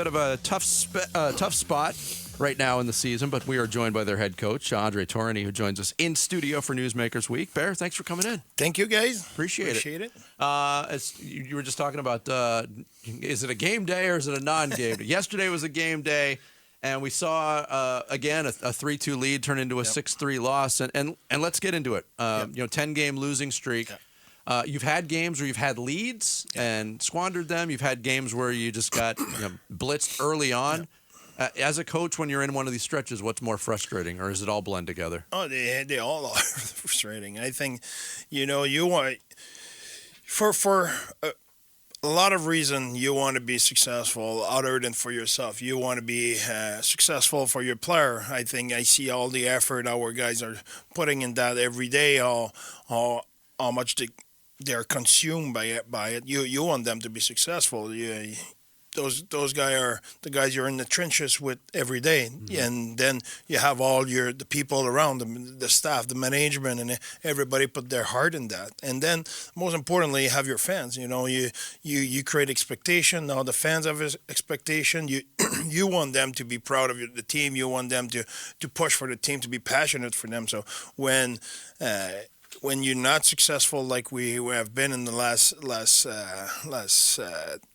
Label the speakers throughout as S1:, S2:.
S1: bit of a tough spot right now in the season, but we are joined by their head coach, André Tourigny, who joins us in studio for Newsmakers Week. Bear, thanks for coming in.
S2: Thank you, guys.
S1: Appreciate it. As you were just talking about, is it a game day or is it a non-game day? Yesterday was a game day, and we saw, again, a 3-2 lead turn into a 6-3 loss. And let's get into it. 10-game losing streak. You've had games where you've had leads and squandered them. You've had games where you just got blitzed early on. As a coach, when you're in one of these stretches, what's more frustrating, or is it all blend together?
S2: Oh, they all are frustrating. I think, you want for a lot of reason you want to be successful other than for yourself. You want to be successful for your player. I think I see all the effort our guys are putting in that every day. How much they're consumed by it. You want them to be successful. Those guys are the guys you're in the trenches with every day, and then you have all the people around them, the staff, the management, and everybody put their heart in that. And then, most importantly, you have your fans. You create expectation. Now the fans have expectation. You want them to be proud of the team. You want them to push for the team, to be passionate for them. So when you're not successful like we have been in the last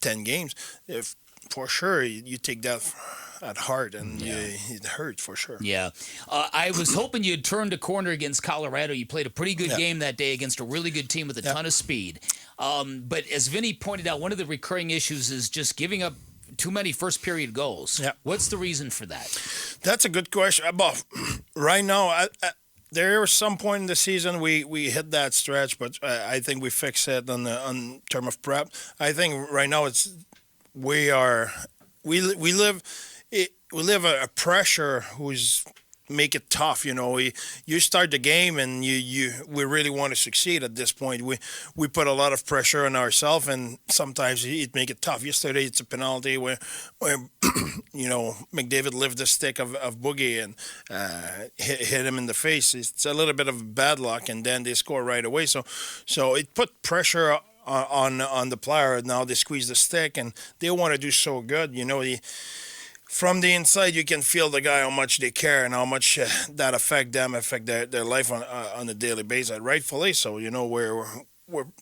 S2: 10 games, if for sure you take that at heart, and it hurt for sure.
S3: Yeah. I was hoping you'd turn the corner against Colorado. You played a pretty good game that day against a really good team with a ton of speed. But as Vinny pointed out, one of the recurring issues is just giving up too many first-period goals. Yeah. What's the reason for that? That's
S2: a good question. Right now, there was some point in the season we hit that stretch, but I think we fixed it on term of prep. I think right now we live a pressure who's make it tough. You start the game and we really want to succeed at this point. We put a lot of pressure on ourselves, and sometimes it make it tough. Yesterday it's a penalty where McDavid lifted the stick of Boogie and hit him in the face. It's a little bit of bad luck, and then they score right away. So it put pressure on the player. Now they squeeze the stick and they want to do so good. From the inside, you can feel the guy, how much they care and how much that affect their life on a daily basis. Rightfully so.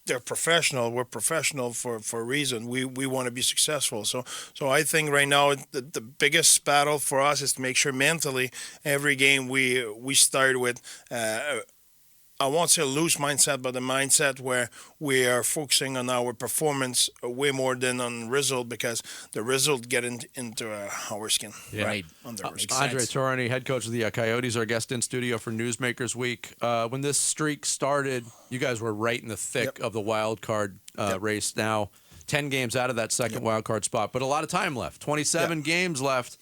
S2: They're professional. We're professional for a reason. We want to be successful. So I think right now the biggest battle for us is to make sure mentally every game we start with. I won't say a loose mindset, but a mindset where we are focusing on our performance way more than on result, because the result get into our skin.
S3: Yeah. Right.
S1: André Tourigny, head coach of the Coyotes, our guest in studio for Newsmakers Week. When this streak started, you guys were right in the thick of the wild card race. Now, 10 games out of that second wild card spot, but a lot of time left. 27 games left.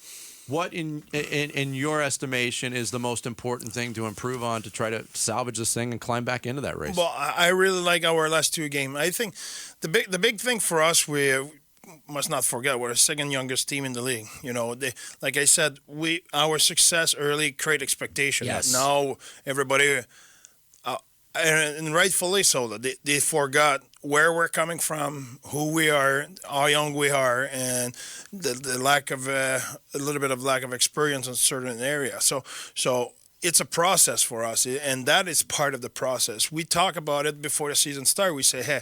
S1: What, in your estimation, is the most important thing to improve on to try to salvage this thing and climb back into that race?
S2: Well, I really like our last two games. I think the big thing for us, we must not forget, we're the second youngest team in the league. Like I said, our success early create expectation.
S3: Yes.
S2: Now everybody, and rightfully so, they forgot where we're coming from, who we are, how young we are, and the lack of a little bit of lack of experience in certain areas. So it's a process for us, and that is part of the process. We talk about it before the season starts. We say, hey,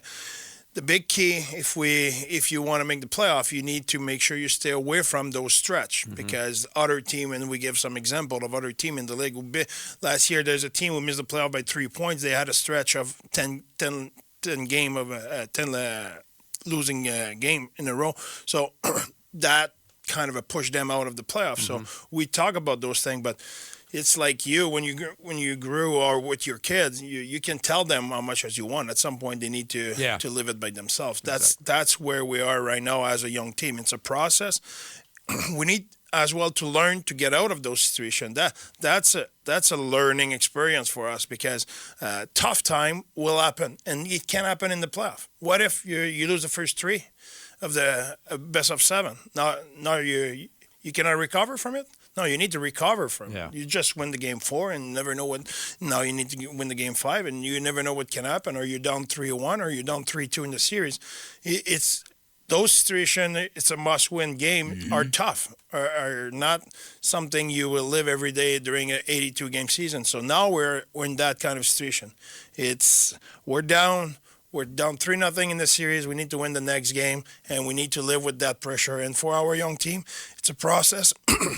S2: the big key, if you want to make the playoff, you need to make sure you stay away from those stretch, because other team, and we give some example of other team in the league. Last year, there's a team who missed the playoff by 3 points. They had a stretch of 10 game of 10 losing game in a row. So that kind of pushed them out of the playoffs. So we talk about those things, but it's like when you grew or with your kids, you can tell them how much as you want. At some point, they need to live it by themselves. That's where we are right now as a young team. It's a process. We need as well to learn to get out of those situations. That's a learning experience for us, because tough time will happen, and it can happen in the playoff. What if you lose the first 3 of the best of 7? Now you cannot recover from it. No, you need to recover from it. You just win the game 4 and never know what. Now you need to win the game 5, and you never know what can happen. Or you're down 3-1, or you're down 3-2 in the series. It's those situations, it's a must-win game, are tough, are not something you will live every day during an 82-game season. So now we're in that kind of situation. We're down 3-0 in the series. We need to win the next game, and we need to live with that pressure. And for our young team, it's a process.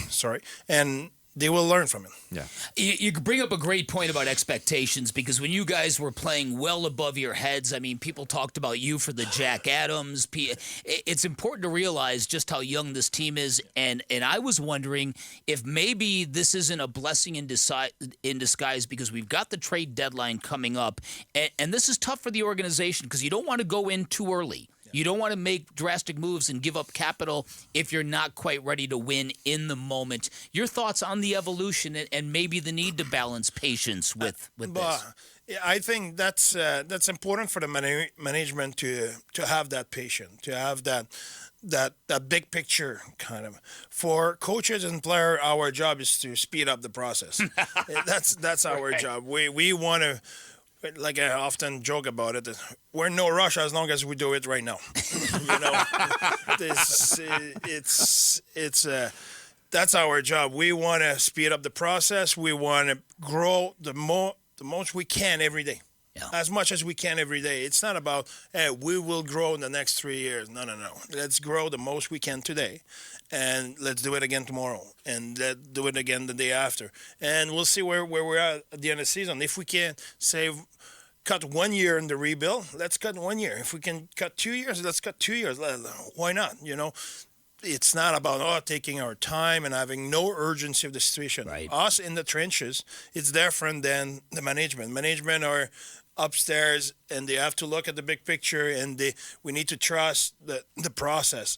S2: Sorry, and they will learn from it.
S1: Yeah.
S3: You bring up a great point about expectations, because when you guys were playing well above your heads, I mean, people talked about you for the Jack Adams. It's important to realize just how young this team is, and I was wondering if maybe this isn't a blessing in disguise, because we've got the trade deadline coming up, and this is tough for the organization because you don't want to go in too early. You don't want to make drastic moves and give up capital if you're not quite ready to win in the moment. Your thoughts on the evolution and maybe the need to balance patience with this?
S2: I think that's important for the management to have that patience, to have that big picture kind of. For coaches and players, our job is to speed up the process. That's our job. We want to. Like I often joke about it, we're in no rush as long as we do it right now. That's our job. We want to speed up the process. We want to grow the most we can every day. Yeah. As much as we can every day. It's not about, hey, we will grow in the next 3 years. No. Let's grow the most we can today, and let's do it again tomorrow, and let's do it again the day after. And we'll see where we're at the end of the season. If we can cut 1 year in the rebuild, let's cut 1 year. If we can cut 2 years, let's cut 2 years. Why not? It's not about taking our time and having no urgency of the situation.
S3: Right.
S2: Us in the trenches, it's different than the management. Management are upstairs, and they have to look at the big picture, and we need to trust the process.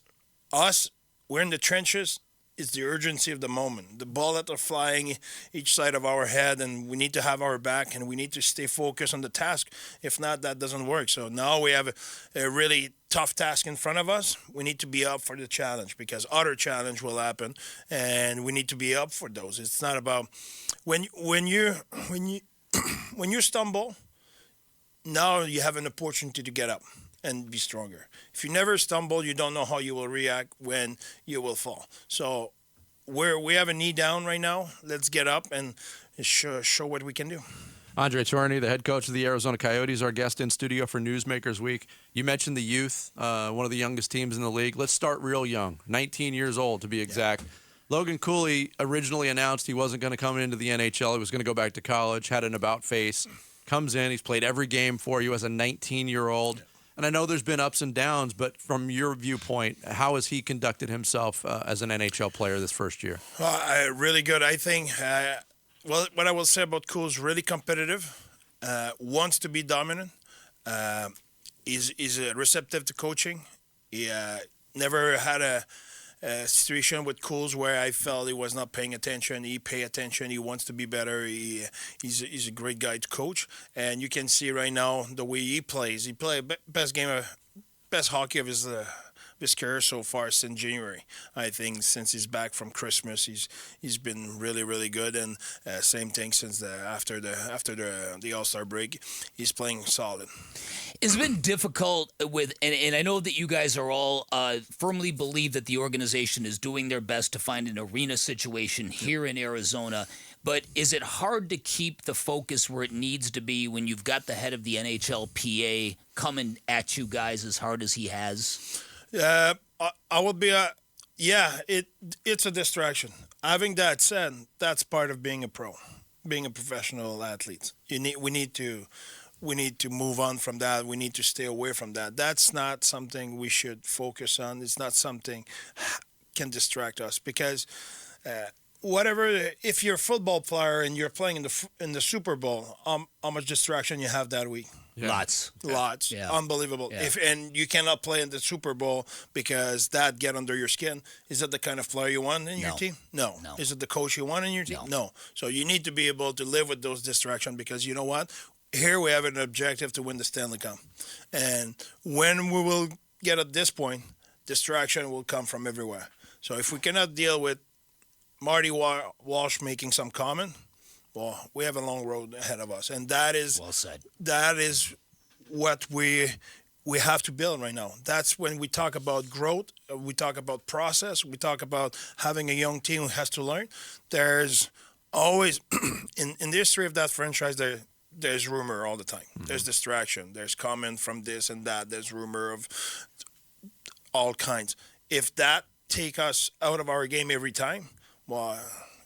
S2: Us, we're in the trenches. It's the urgency of the moment. The ball that are flying each side of our head, and we need to have our back, and we need to stay focused on the task. If not, that doesn't work. So now we have a really tough task in front of us. We need to be up for the challenge, because other challenge will happen, and we need to be up for those. It's not about when you stumble. Now you have an opportunity to get up and be stronger. If you never stumble, you don't know how you will react when you will fall. So we have a knee down right now. Let's get up and show what we can do.
S1: André Tourigny, the head coach of the Arizona Coyotes, our guest in studio for Newsmakers Week. You mentioned the youth, one of the youngest teams in the league. Let's start real young, 19 years old to be exact. Yeah. Logan Cooley originally announced he wasn't going to come into the NHL. He was going to go back to college, had an about face. Comes in, he's played every game for you as a 19-year-old. Yeah. And I know there's been ups and downs, but from your viewpoint, how has he conducted himself as an NHL player this first year?
S2: Really good, I think. What I will say about Cool is really competitive, wants to be dominant, is receptive to coaching. He never had a situation with Cools where I felt he was not paying attention. He pay attention. He wants to be better. He's a great guy to coach, and you can see right now the way he plays. He played best hockey of his career so far since January. I think since he's back from Christmas, he's been really, really good. And same thing since after the All-Star break, he's playing solid.
S3: It's been difficult and I know that you guys are all firmly believe that the organization is doing their best to find an arena situation here in Arizona. But is it hard to keep the focus where it needs to be when you've got the head of the NHLPA coming at you guys as hard as he has?
S2: I will be it's a distraction. Having that said, that's part of being a pro, being a professional athlete. We need to move on from that. We need to stay away from that. That's not something we should focus on. It's not something can distract us, because if you're a football player and you're playing in the Super Bowl, how much distraction you have that week?
S1: Yeah.
S2: Lots. Yeah. Unbelievable. Yeah. And you cannot play in the Super Bowl because that get under your skin. Is that the kind of player you want in your team? No. Is it the coach you want in your team? No. So you need to be able to live with those distractions, because you know what? Here we have an objective to win the Stanley Cup. And when we will get at this point, distraction will come from everywhere. So if we cannot deal with Marty Walsh making some comment, well, we have a long road ahead of us, and that is
S3: well said.
S2: That is what we we have to build right now. That's when we talk about growth, we talk about process, we talk about having a young team who has to learn. There's always, in the history of that franchise, there's rumor all the time. Mm-hmm. There's distraction. There's comment from this and that. There's rumor of all kinds. If that take us out of our game every time, well,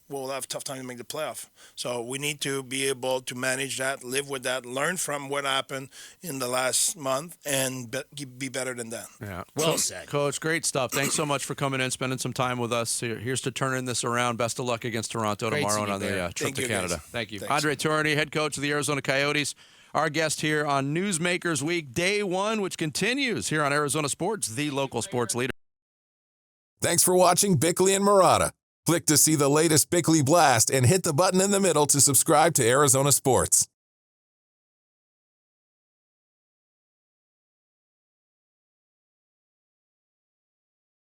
S2: we'll have a tough time to make the playoff. So we need to be able to manage that, live with that, learn from what happened in the last month, and be better than that.
S1: Yeah.
S3: Well said.
S1: Coach, great stuff. Thanks so much for coming in, spending some time with us. Here's to turning this around. Best of luck against Toronto tomorrow and on the trip to Canada.
S2: Guys.
S1: Thank you.
S2: Thanks.
S1: André Tourigny, head coach of the Arizona Coyotes, our guest here on Newsmakers Week, Day 1, which continues here on Arizona Sports, the local sports leader.
S4: Thanks for watching Bickley and Marotta. Click to see the latest Bickley Blast and hit the button in the middle to subscribe to Arizona Sports.